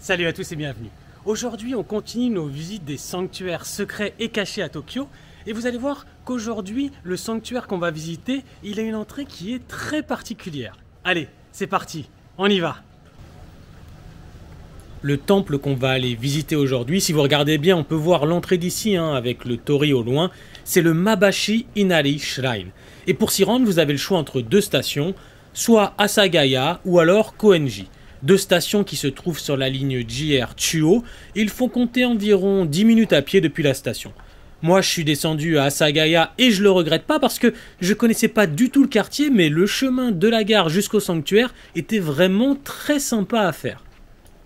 Salut à tous et bienvenue. Aujourd'hui, on continue nos visites des sanctuaires secrets et cachés à Tokyo. Et vous allez voir qu'aujourd'hui, le sanctuaire qu'on va visiter, il a une entrée qui est très particulière. Allez, c'est parti, on y va. Le temple qu'on va aller visiter aujourd'hui, si vous regardez bien, on peut voir l'entrée d'ici avec le torii au loin. C'est le Mabashi Inari Shrine. Et pour s'y rendre, vous avez le choix entre deux stations, soit Asagaya ou alors Koenji. Deux stations qui se trouvent sur la ligne JR Chuo. Il faut compter environ 10 minutes à pied depuis la station. Moi, je suis descendu à Asagaya et je le regrette pas parce que je connaissais pas du tout le quartier, mais le chemin de la gare jusqu'au sanctuaire était vraiment très sympa à faire.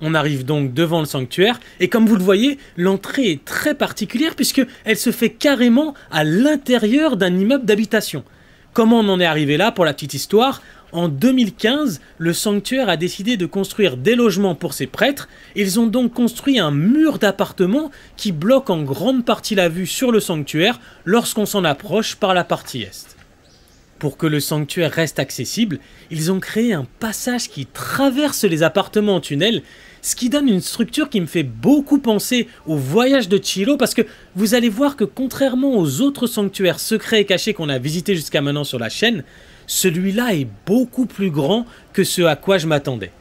On arrive donc devant le sanctuaire et comme vous le voyez, l'entrée est très particulière puisque elle se fait carrément à l'intérieur d'un immeuble d'habitation. Comment on en est arrivé là pour la petite histoire ? En 2015, le sanctuaire a décidé de construire des logements pour ses prêtres. Ils ont donc construit un mur d'appartements qui bloque en grande partie la vue sur le sanctuaire lorsqu'on s'en approche par la partie est. Pour que le sanctuaire reste accessible, ils ont créé un passage qui traverse les appartements en tunnel, ce qui donne une structure qui me fait beaucoup penser au voyage de Chihiro parce que vous allez voir que contrairement aux autres sanctuaires secrets et cachés qu'on a visités jusqu'à maintenant sur la chaîne, celui-là est beaucoup plus grand que ce à quoi je m'attendais.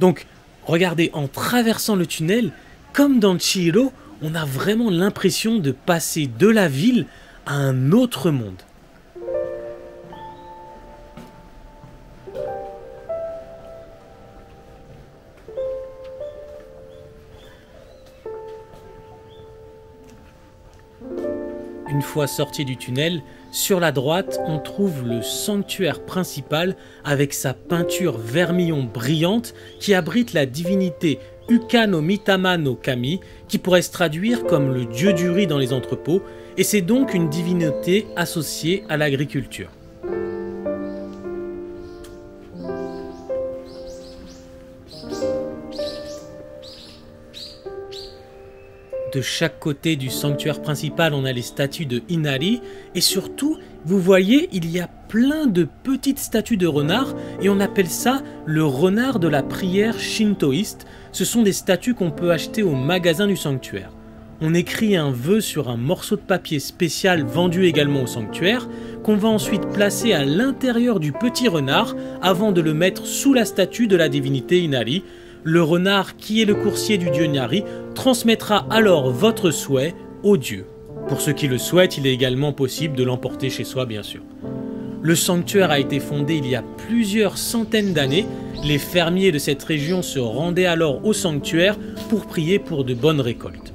Donc, regardez, en traversant le tunnel, comme dans Chihiro, on a vraiment l'impression de passer de la ville à un autre monde. Une fois sorti du tunnel, sur la droite, on trouve le sanctuaire principal avec sa peinture vermillon brillante qui abrite la divinité Uka no Mitama no Kami, qui pourrait se traduire comme le dieu du riz dans les entrepôts, et c'est donc une divinité associée à l'agriculture. De chaque côté du sanctuaire principal, on a les statues de Inari et surtout, vous voyez, il y a plein de petites statues de renards et on appelle ça le renard de la prière shintoïste. Ce sont des statues qu'on peut acheter au magasin du sanctuaire. On écrit un vœu sur un morceau de papier spécial vendu également au sanctuaire qu'on va ensuite placer à l'intérieur du petit renard avant de le mettre sous la statue de la divinité Inari. Le renard, qui est le coursier du dieu Inari, transmettra alors votre souhait au dieu. Pour ceux qui le souhaitent, il est également possible de l'emporter chez soi, bien sûr. Le sanctuaire a été fondé il y a plusieurs centaines d'années. Les fermiers de cette région se rendaient alors au sanctuaire pour prier pour de bonnes récoltes.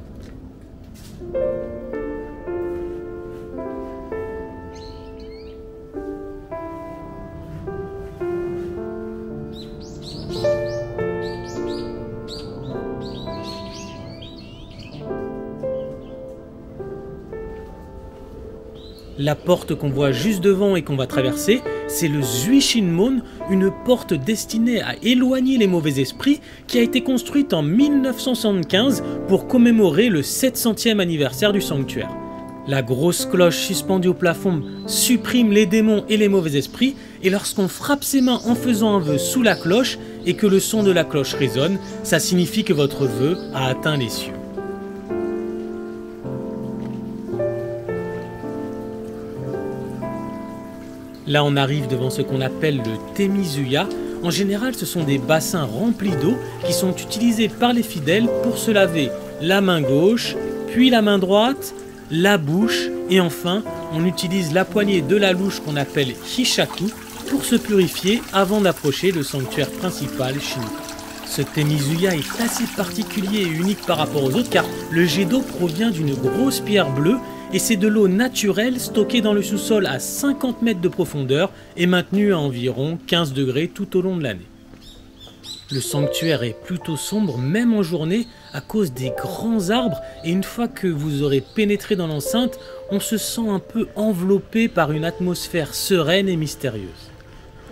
La porte qu'on voit juste devant et qu'on va traverser, c'est le Zuishinmon, une porte destinée à éloigner les mauvais esprits qui a été construite en 1975 pour commémorer le 700e anniversaire du sanctuaire. La grosse cloche suspendue au plafond supprime les démons et les mauvais esprits et lorsqu'on frappe ses mains en faisant un vœu sous la cloche et que le son de la cloche résonne, ça signifie que votre vœu a atteint les cieux. Là, on arrive devant ce qu'on appelle le Temizuya. En général, ce sont des bassins remplis d'eau qui sont utilisés par les fidèles pour se laver la main gauche, puis la main droite, la bouche et enfin, on utilise la poignée de la louche qu'on appelle Hishaku pour se purifier avant d'approcher le sanctuaire principal Shinto. Ce Temizuya est assez particulier et unique par rapport aux autres car le jet d'eau provient d'une grosse pierre bleue et c'est de l'eau naturelle stockée dans le sous-sol à 50 mètres de profondeur et maintenue à environ 15 degrés tout au long de l'année. Le sanctuaire est plutôt sombre même en journée à cause des grands arbres et une fois que vous aurez pénétré dans l'enceinte, on se sent un peu enveloppé par une atmosphère sereine et mystérieuse.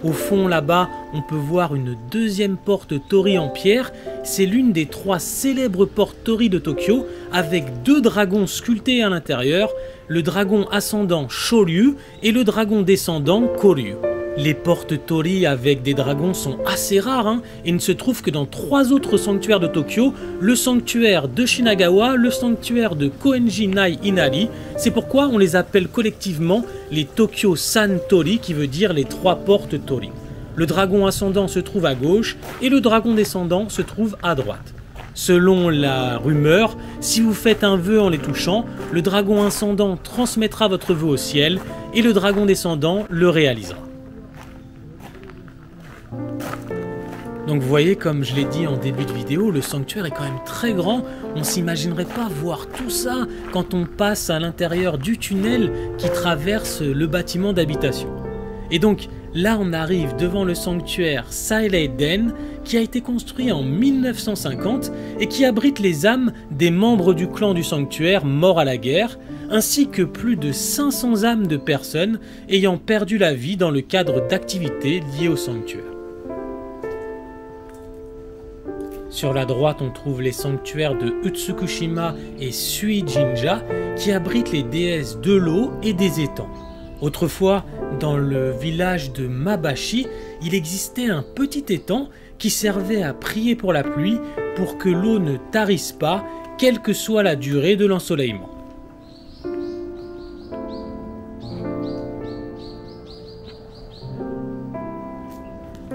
Au fond là-bas, on peut voir une deuxième porte torii en pierre. C'est l'une des 3 célèbres portes torii de Tokyo avec 2 dragons sculptés à l'intérieur, le dragon ascendant Shoryu et le dragon descendant Koryu. Les portes Tori avec des dragons sont assez rares hein, et ne se trouvent que dans 3 autres sanctuaires de Tokyo, le sanctuaire de Shinagawa, le sanctuaire de Koenji Nai Inari. C'est pourquoi on les appelle collectivement les Tokyo San Tori, qui veut dire les 3 portes Tori. Le dragon ascendant se trouve à gauche et le dragon descendant se trouve à droite. Selon la rumeur, si vous faites un vœu en les touchant, le dragon ascendant transmettra votre vœu au ciel et le dragon descendant le réalisera. Donc vous voyez, comme je l'ai dit en début de vidéo, le sanctuaire est quand même très grand. On ne s'imaginerait pas voir tout ça quand on passe à l'intérieur du tunnel qui traverse le bâtiment d'habitation. Et donc là on arrive devant le sanctuaire Sailei-den qui a été construit en 1950 et qui abrite les âmes des membres du clan du sanctuaire morts à la guerre, ainsi que plus de 500 âmes de personnes ayant perdu la vie dans le cadre d'activités liées au sanctuaire. Sur la droite, on trouve les sanctuaires de Utsukushima et Suijinja qui abritent les déesses de l'eau et des étangs. Autrefois, dans le village de Mabashi, il existait un petit étang qui servait à prier pour la pluie pour que l'eau ne tarisse pas, quelle que soit la durée de l'ensoleillement.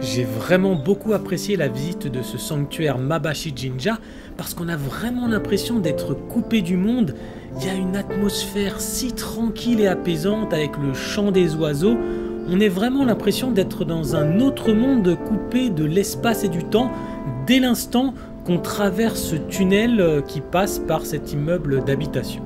J'ai vraiment beaucoup apprécié la visite de ce sanctuaire Mabashi Jinja parce qu'on a vraiment l'impression d'être coupé du monde. Il y a une atmosphère si tranquille et apaisante avec le chant des oiseaux. On a vraiment l'impression d'être dans un autre monde coupé de l'espace et du temps dès l'instant qu'on traverse ce tunnel qui passe par cet immeuble d'habitation.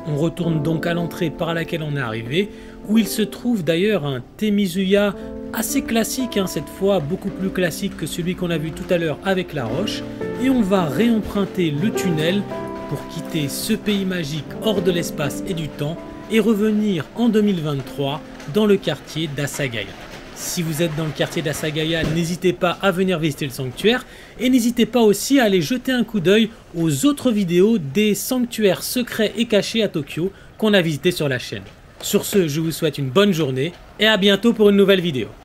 On retourne donc à l'entrée par laquelle on est arrivé, où il se trouve d'ailleurs un Temizuya assez classique, cette fois beaucoup plus classique que celui qu'on a vu tout à l'heure avec la roche, et on va réemprunter le tunnel pour quitter ce pays magique hors de l'espace et du temps et revenir en 2023 dans le quartier d'Asagaya. Si vous êtes dans le quartier d'Asagaya, n'hésitez pas à venir visiter le sanctuaire et n'hésitez pas aussi à aller jeter un coup d'œil aux autres vidéos des sanctuaires secrets et cachés à Tokyo qu'on a visités sur la chaîne. Sur ce, je vous souhaite une bonne journée et à bientôt pour une nouvelle vidéo.